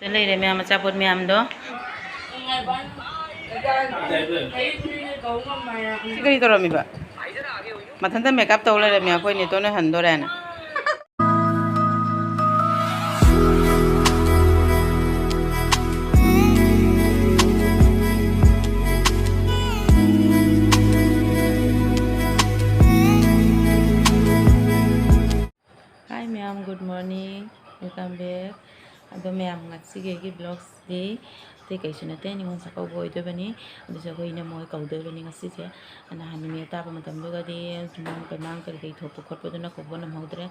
Lấy để mẹ mà chắp bột mẹ đó. Cái gì tôi làm vậy? Mà thằng ta make up tao lấy mẹ coi như tôi nói hẳn đó này. Hi ma'am, good morning. Welcome back. Ado ma'am ngacdi cái vlogs đi. Thì cái chuyện này Ningol chakouba itu bani. Ado sa ko ina mo kaudo bani ngacdi siya. Ana hani mi ta pa matam do gadi. Tumang pemang kari thopo khotpo do na ko bona maudre.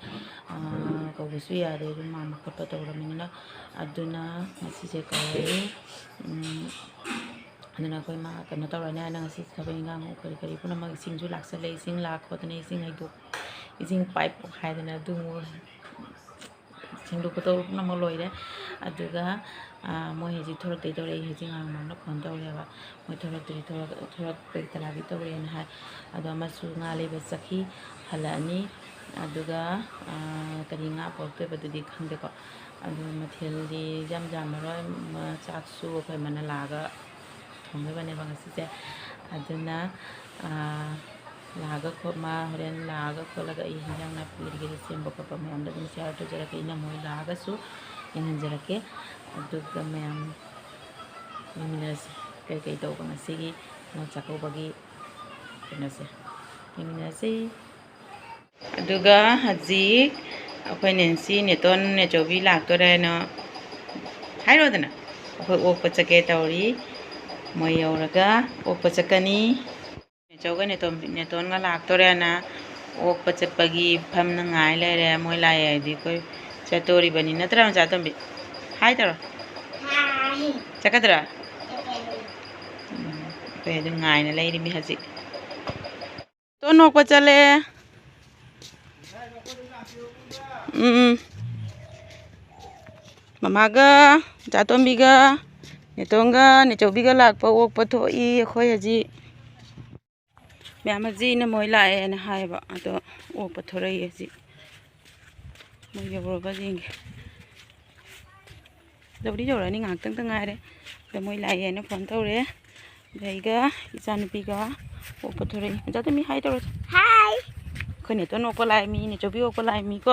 Ko busu ya de mama khotpo to ra minna. Aduna ngacdi se kai. Aduna ko ma kana to ra na ngacdi ka ba inga mo kari puna mag sing ju laksa le sing lak ko tane sing ai do. Ising pipe khai de na du mo. Sing du ko to na mo loi de. Aduga moi heji thorak te tore heji ngang mang na phone tore ba moi thorak pe tala bi tore na ha adu ma su nga le ba sakhi hala ani aduga kari nga po te ba di khang de ko adu mathel di jam ro chak su phai mana la ga thong ba ne ba nga si se aduna laga ko ma horen laga ko laga I hinjang na pili ge sembo ko pa me amda ni share to jara ke ina moi laga su in jara ke aduga ma'am minasi kay to ko sige no chakouba gi minasi minasi aduga haji akhoi nensi neton ne chobi lak to re no hairo dana akhoi ok pa chake tawri moi yoraga ok pa chakani choga neton nga lak to re na ok pa chapagi pham na ngai le re moi lai ai di koi chatori bani natra cha tambi hai taro hai chakadra pe du ngai na lai ri mi haji to nok pa chale mama ga cha tombi ga netonga ne chobi ga lak pa ok pa tho I khoi haji mama ji na moi lai na hai ba to ok pa tho rai haji moi yo ba jing Dawdi jora ni ngak tang ai de da moi lai ena phone tawre daiga ichanupi ga o pathore ja to mi hai tawre hai khone to no ko lai mi ni chobi ko lai mi ko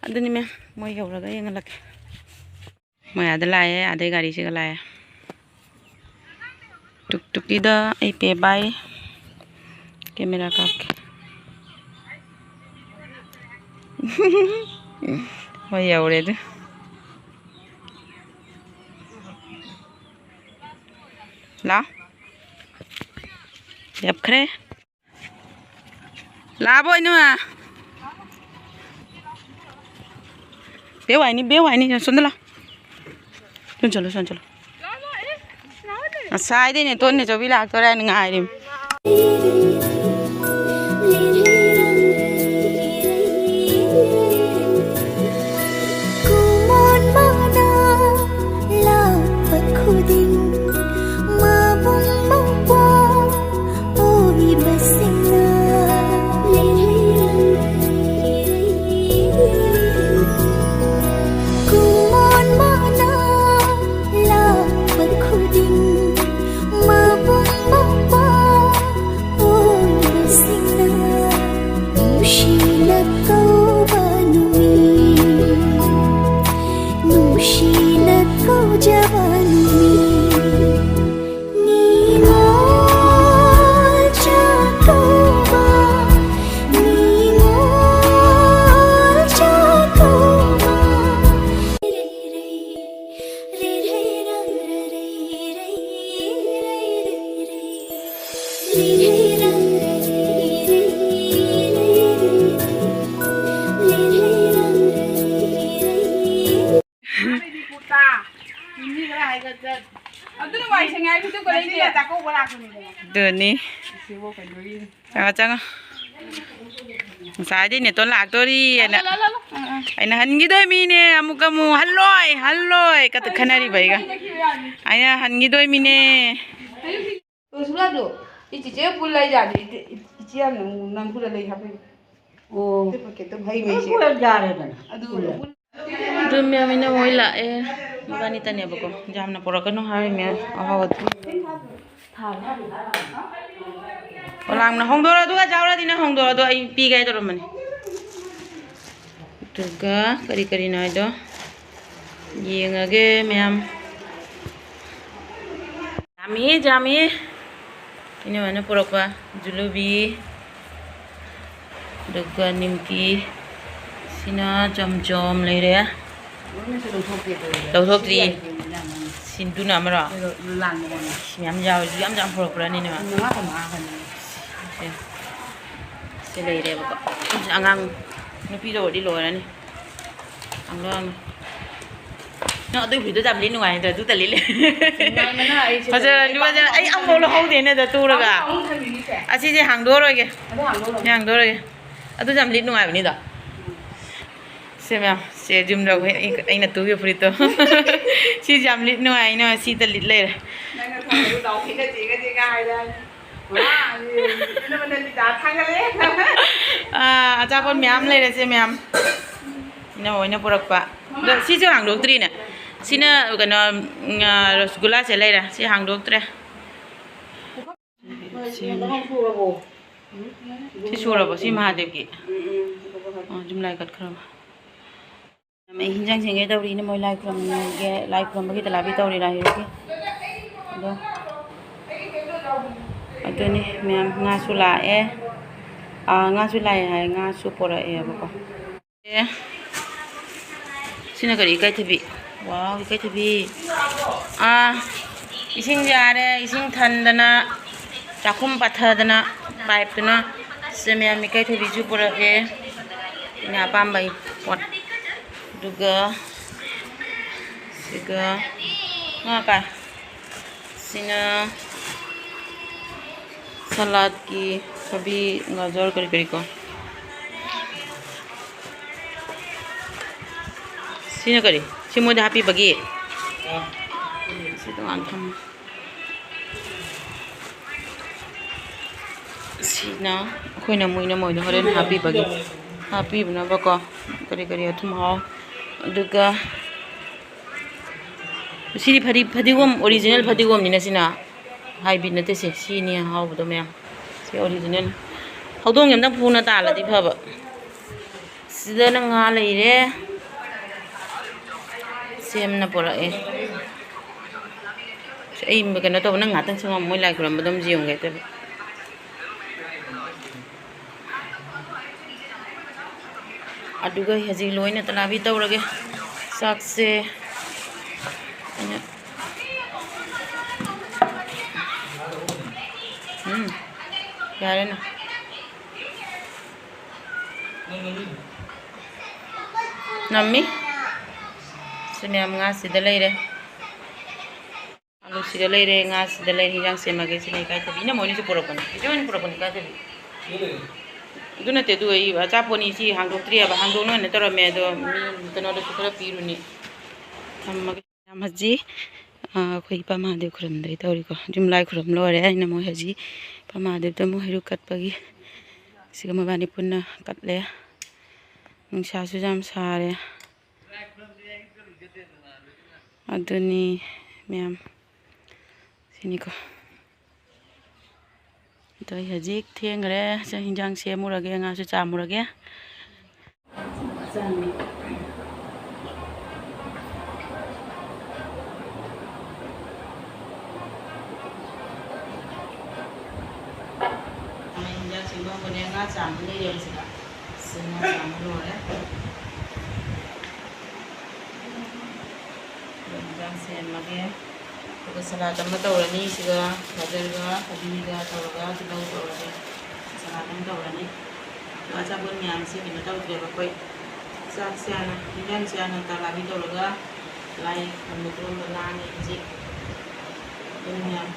aduni me moi yora ga yeng lak moi ada lai ade gari se ga lai tuk tuk ida ai pe bai camera kap moi yore de La ngacdi la boy nữa bé hoài ni xuân đó xuân chalo sai đây này tôi này cho vi lạc tôi đây ngài đi Được nè, chẳng sai đi nè tôi lạc tôi đi nè, anh hắn nghĩ đôi mi nè, một cái mù hắn lôi, cái thứ khăn đi vậy cả, anh hắn nghĩ đôi mi nè. tôi xuống là được, chị chế pullare ra đi, chị em nằm pullare lấy hấp đi, Oh, cái tôi hay mấy pullare ra rồi nè, Dum yamina moila mabani tane bako jamna porakano hari me ahawat olang na hongdora duga jawra dina hongdora do ai pi gai to mani duga kari kari na do yengage ma'am jami ini mana porakwa julubi duga nimki sina jam leire đầu thuốc gì xin tu nào mà rồi nhắm giàu nhắm phục ra nên mà sẽ lấy đây bác ăn ăn nó phi đồ đi lồi này ăn luôn nó tôi phải tôi làm lên ngoài rồi tôi tự lấy bây giờ ấy ông đâu là không tiền này rồi tu rồi cả à chị hàng đô rồi kìa hàng đô rồi kìa tôi làm lên ngoài này rồi xem nào sẽ zoom đâu anh là tú cái frito chị giảm lít nữa anh nói chị tự lít lên à cha con mèm lên đây xem mèm nó bớt quá chị chưa hàng đốt tri nè chị nó cái nó Rasgulla sẽ lên đây chị hàng đốt tri chị xua rồi chị Mahadev kì zoom lại cắt không मैं हिंजांग सेंगे तौरी ने मोय like from बगी तलाबी तौरी रा हिरो के दो अतनी ma'am nga su la nga su lai hai nga su pora bako sina kari kai thabi wow kai thabi ising jare ising thandana chakhum pathadana pipe tuna se ma'am mi kai thabi ju pora nya pam bai pot juga siga ngapa sina salad ki sabhi gajar kari ko sina kari simo da happy bagi situ antham sina khoina moina moina horen happy bagi happy bana bako kari athum ha duga sini fadigom original fadigom ni na sina hybrid na te se sini ha bu do me se original hawdong yam dang phuna ta la di phaba sida na nga leire sem na pora ai me kana to na nga tang sangam moi lai kuram badam jiong ge te aduga haji loina talabi tawrage sakse yare na nammi sunyam nga sida leire alu sida leire nga sida leire hijang semage sinai kai tabi na moni su poropon jon poropon kai tabi itu nanti tu ini baca pun isi hangdok tri apa hangdok no nanti orang medo minta nado tu kalau piru ni sama haji koi Mahadev kuram dari tahu riko jumlah kuram luar ya ini mau haji Mahadev tu mau hidup kat pagi sigama bani pun kat le nungsa sujam sare aduh ni ma'am sini ko tôi hajik thiêng rồi cho hình dáng xe mua ra cái ngao sẽ chạm mua ra cái hình dáng xe mua cái ngao chạm cái gì vậy cả xe ngao chạm rồi đấy hình dáng xe mà cái cái salad trong cái tàu là ní sữa gajar ga kabi ga tàu ga tàu tàu là salad trong tàu là ní và cha bún nhang xí mình tàu về và quay sát xe na đi lên xe na ta làm tàu ga lại một luôn một lan này gì bún nhang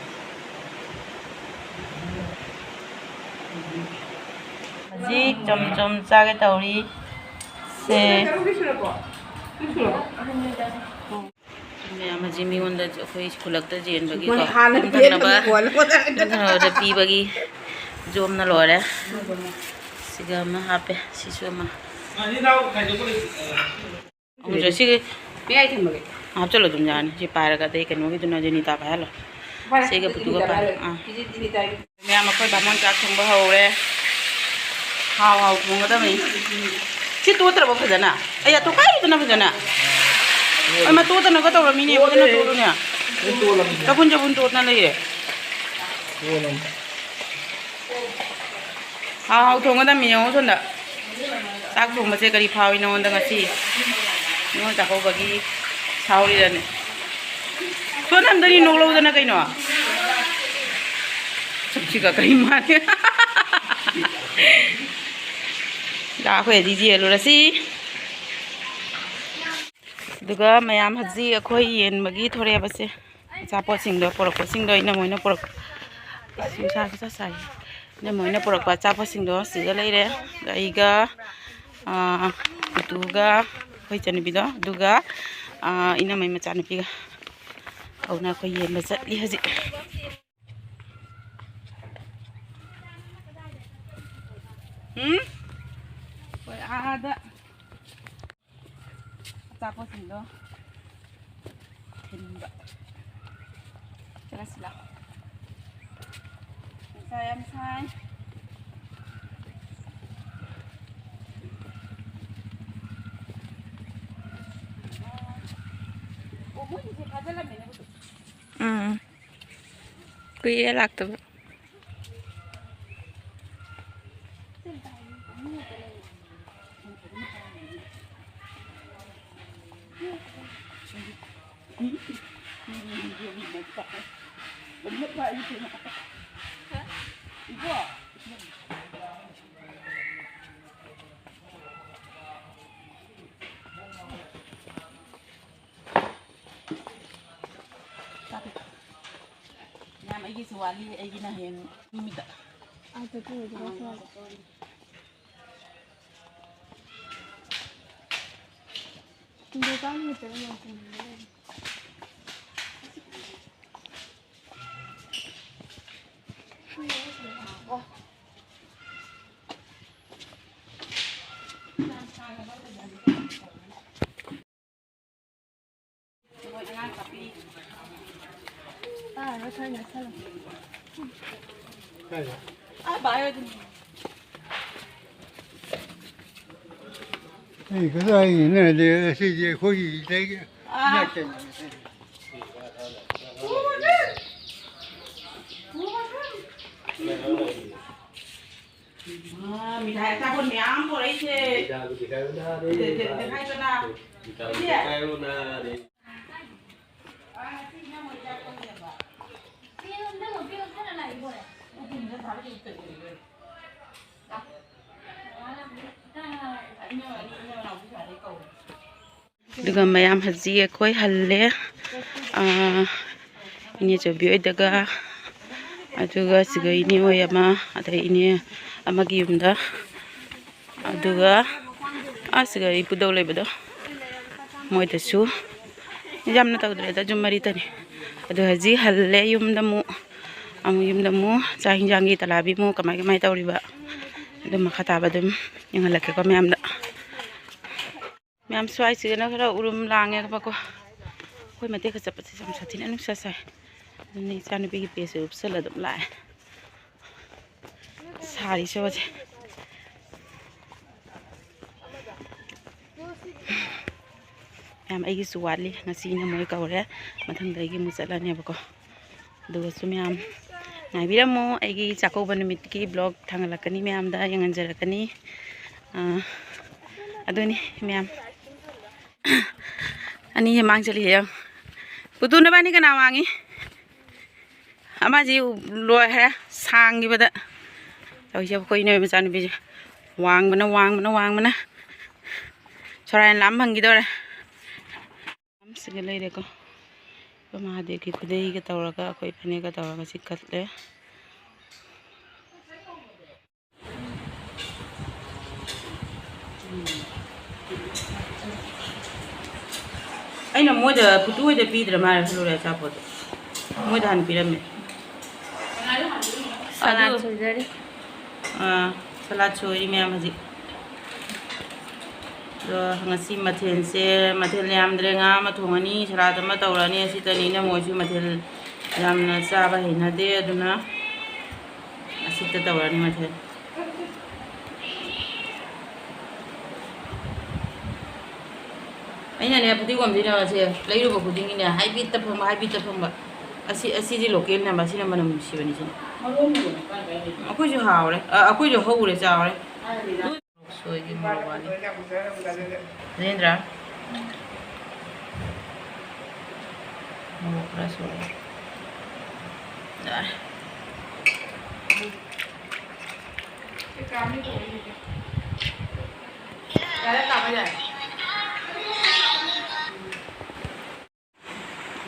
gì chấm cha cái tàu đi xe ma'am हजी मिंगोंद अखोई खुलक्ता जेन बगी को थनबा P बगी जोम न लोरे सिगा म हापे सिसु म मुझे सी मैं आई थी मगे आप चलो तुम जाने जी पार का देख के तुम जनीता पाया लो सीगे पुतू का पार मैं हम कोई बामन चाक थोंग बहुरे हाव हाव थोंग दा मैं सी तो तरफ फजना अया तो काय तो ना फजना ओय मा तो तना का तो मिनी फजना तो ने कबुन जबुन तो ना ले हाव हाव थोंग दा मियो सोंदा चाक थोंग से करी फावी नो दा ngasi नो chakouba gi sauri dane so nam dari no lo dana kai no sabji ka kai ma ne ga khoi di ji lo ra si duga mayam haji akhoi yen magi thore ba se chapo sing do porok sing do ina moina porok su sa sa sai ne moina porok pa chapo sing do si ga leire ai ga tuga khoi chani bi do duga ina mai macha nupi ga auna khoi yen ma chatli haji khoi ada chapo sing do thimba Rasgulla sayam sai kuira lagta Ay suwali ay ginahin lumita. Ah, totoo di ba suwali? Hindi ka mo ito naman. Ah, rasanya salah. Ah, bayo din. Cái này là xây dựng khối gì đấy nhá. Mình thấy ta con mèo por đấy chứ. Để hai cho nào. Duga mayam haji khoi halle ini cobi daga aduga siga ini oyama ada ini amagi yumda aduga asiga ipudo lebado moi tasu jamna tawdre da jumari tani adu haji halle yumda mu amu yumda mu chahin jangi talabi mu kamai kamai tawriba adu makhata badum yangalake ko mayamda मैम स्वाई से ना खरा उरुम लांगे का को कोई मते का चपत से साथी ने नुसा साय ने चानु पे की पेसे उपसल दम लाए सारी से वजे ma'am I Suvali ngasi ne moi kawre mathang dai gi musala ne bako do su ma'am nai biramo ai gi chakouba numit ki blog thangalakani ma'am da yanganjarakani adoni ma'am ani ye mang chali ya putu na bani kana wangi ama ji lo ha sang gi bada tau je ko ine ma chan bi wang mana choran lam bang gi dore am sig lai re ko ma de ki khudei ga tawra ka koi phane ka tawra ka sikkat le Aina mo da putu da pidra mara flora sapot. Mo da han pirame. salad chojari salad chori me amaji. ngasi mathel se mathel yamdre nga ma thongani salad ma tawrani asitani na moisu mathel yamna chaba hinade aduna asita tawrani mathel aina ne pudi gom dina se leiru ba pudi ni hybrid ta phamba asi ji local na ba sina manam sibani sina akoi jo haure akoi jo haure chaure so ji marwani Rendra mau keras boleh dah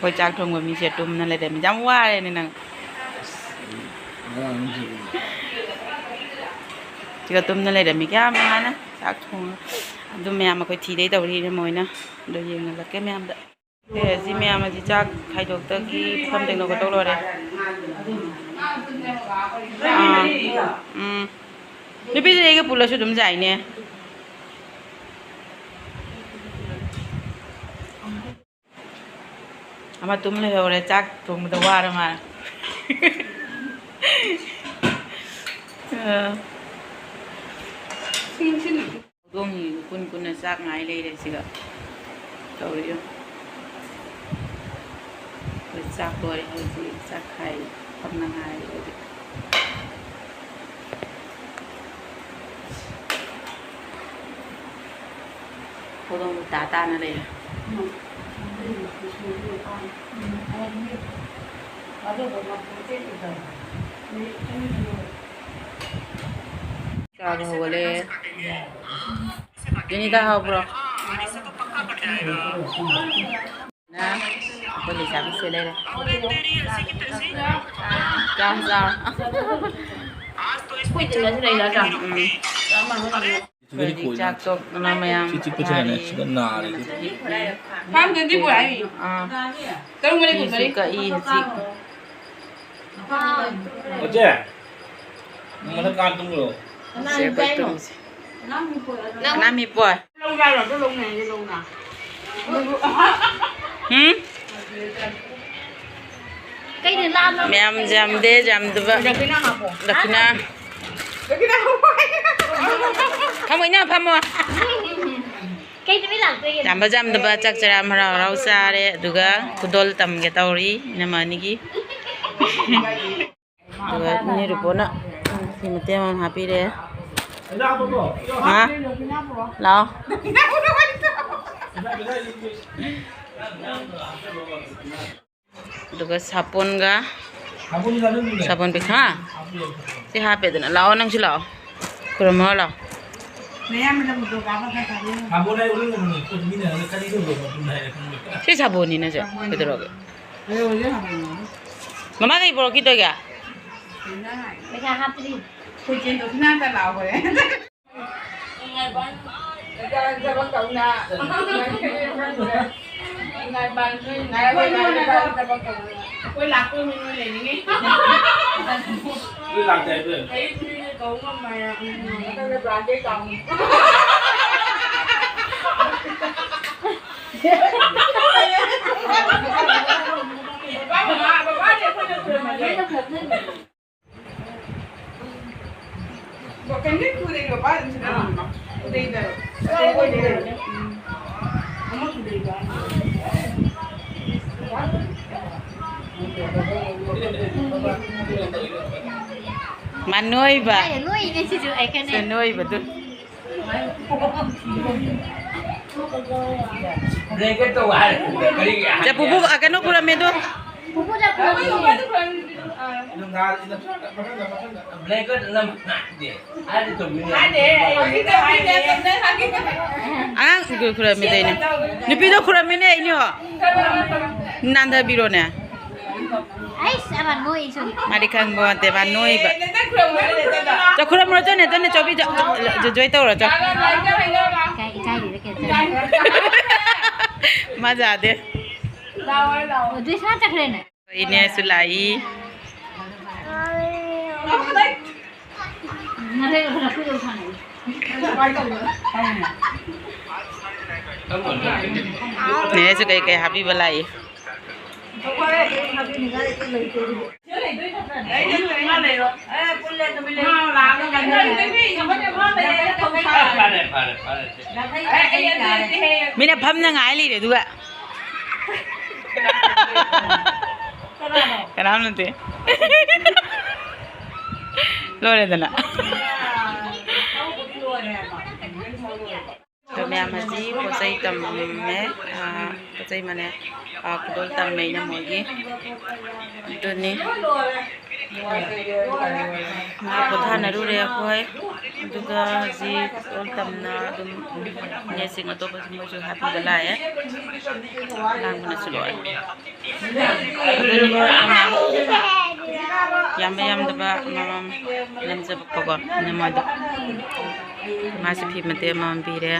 kau cak thong kami setum nala deh jam wah ni nang jika tum nala deh mikir mana cak thong tu mẹ mà coi thi đấy tàu đi ra mồi nè đôi gì là cái mẹ đó cái gì mẹ mà chỉ chắc khai được tới cái phần tiền nó có đâu rồi đấy nếu bây giờ cái pullare số đếm dài nè mà tụm lại rồi chắc tụm tao qua rồi mà gom ni kun na sak ngai le le siga tawriyo ko sak bore ho ji sak khai pamna ngai le ko dong ta na le Kaya ho boleh. Ini dah bro. Nah, boleh sabi sila le. Jangan. Kau itu lagi dah dah. Jadi cakap nama yang. Faham jadi boleh. Terus boleh boleh. Suka sih. Oke. Mana kantung lo? Siapa tu? Nami boy. Lông ra rồi cái lông này cái lông nào. Cái này làm lắm. Mẹ jam de jam tu ba. Cái nào học? Dakina. Cái nào học? Kamu ini apa mau? Cái này làm cái Jam ba jam tu ba cak cara marau rau sare juga kudol tam kita ori nama ni ki. Juga ni rupona. Si mati mam happy deh. Hah? Lao. Juga sabun ga? Sabun pekha? Si hape tu na lao nang si lao. Kurang mau lao. Si sabun ni na je. Kita roge. Mama kau ibu kita ga? Mereka happy đi. Tôi trên tôi na ta lão rồi. Ngày bán ra bán cậu nè. Ngày bán ngày ra bán cậu. Tôi lạc tôi mình nuôi này nhỉ. Tôi lạc chạy rồi. Thấy cậu mà mày tao là bán cái còng. Bà để không được mà lấy nó thật lên. Cái nít của đây là ba lần nữa. Đây là. Đây là. Không có gì cả. Manuai ba? Nuôi nên chỉ ai cái này. Manuai betul. Đây cái tàu à? Jadi pupuk akan nak kurang itu? Pupuk dah kurang. Blanket dalam dia. Ada tu bunyi. Kita Ang kurang itu ini. Ni pido kurang ini ho. Nanda biro ne. Ai sama nuôi rồi. Mari kang buat te manuai ba. Cak kurang mereka ni tu ni cobi jual tahu lah cak. Cái gì đấy kìa. Masa deh. Ở dưới sát chắc lên này. Ini sulai. Nó đây là cái đồ này. เนี่ยสุกัยฮับบี้บลายมีเนี่ยพัมยังไงเลยเดี๋ยวดูอะกันน้ำนั่นสิโลเลยนะkami amaji posai tam me posai mane kudol tam me na mogi doni ma potha naru re khoi duga ji kudol tam na dum ne singa to pas mo ju happy bala ya lang na suloi yam da ba mamam lam sa ko na ma da ma se phi mate mam bi re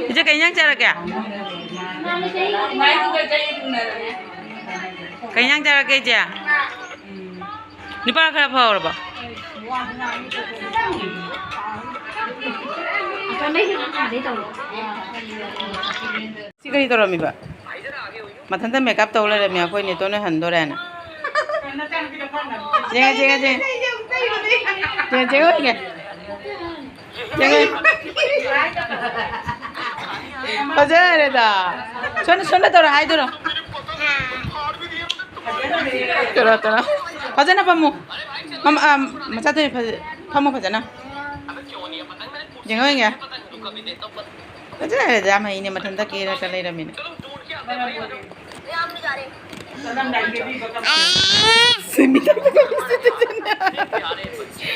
이제 그냥 자랄게. 그냥 자랄게 이제. 니빨 그래 봐라 봐. 시간이 돌아오미 봐. 마탄다 메이크업 떠올래 미야 거기 니 돈을 한 도래나. 제가 이게. Pajareda. Sonda tora hai doro. Tora. Pajana pamu. Masa tu pamu pajana. Jangan ya. Pajareda ama ini matan tak kira kalai ramin.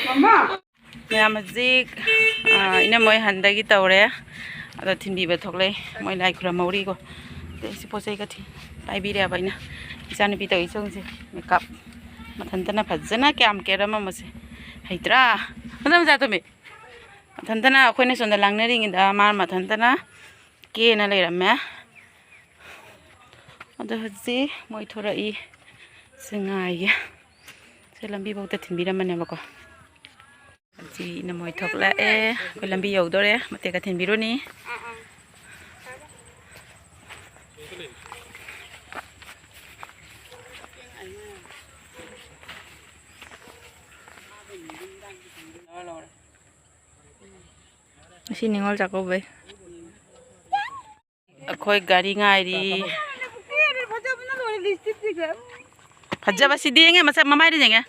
Mama. Mẹ magic ina moi handa gi tawre ada thindi ba thoklei moi lai khura mauri ko te si posai ka thi pai bi re ba ina isani bi tai chung se makeup mathantana phajana kyam kerama mase haitra madam ja to me mathantana khoine sonda langne ring da mar mathantana ke na le ramme ada haji moi thora I singai ya se lambi bauta thimbi ramane ba ko जी इन मोई थोकला कोई लंबी योगदोरे मते का thin बिरोनी सी निंगल chakouba कोई गाड़ी गाड़ी फज्जा बसी देंगे मसा ममाई देंगे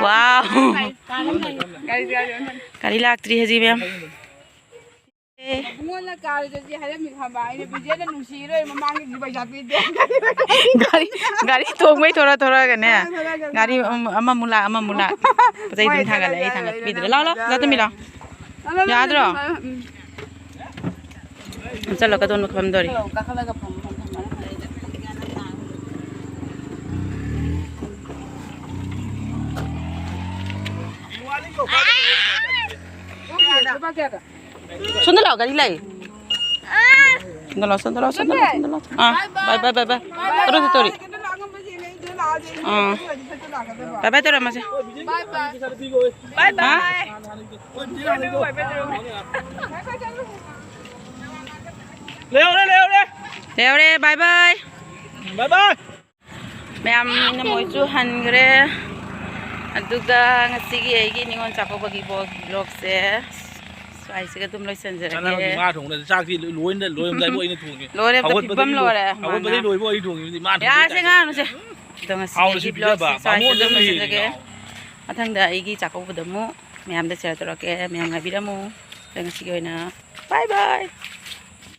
Wow, kali lak tri haji ma'am. Bunga kali jadi hari ni khabar ini bijak dan nusi re memang ini baca pide. Gari tong mai thora kan ya. Gari ama mula. Pasai tum thang gala pide. Lao jatuh mila. Ya adro. Chalo ka don kham dori. Sundan lao gari lai. Sundan lao. Bye. Terus tori. Bye terus masih. Bye. Leo re. Bye. Ma'am na mo juhan gre. Aduga ngasigi egi ningon chakouba gi vlog se. Sai se ka tum loi sanjare. Chana ma thong da chak thi loi dai bo ini thong ni. Loi ta pipam lo re. Awat ba loi bo ini thong ni ma thong. Ya se nga no se. Dong ngasigi vlog sai se tum sanjare. Athang da egi chakouba da mu ma'am da share torake ma'am ga biramu. Dong ngasigi oina. Bye.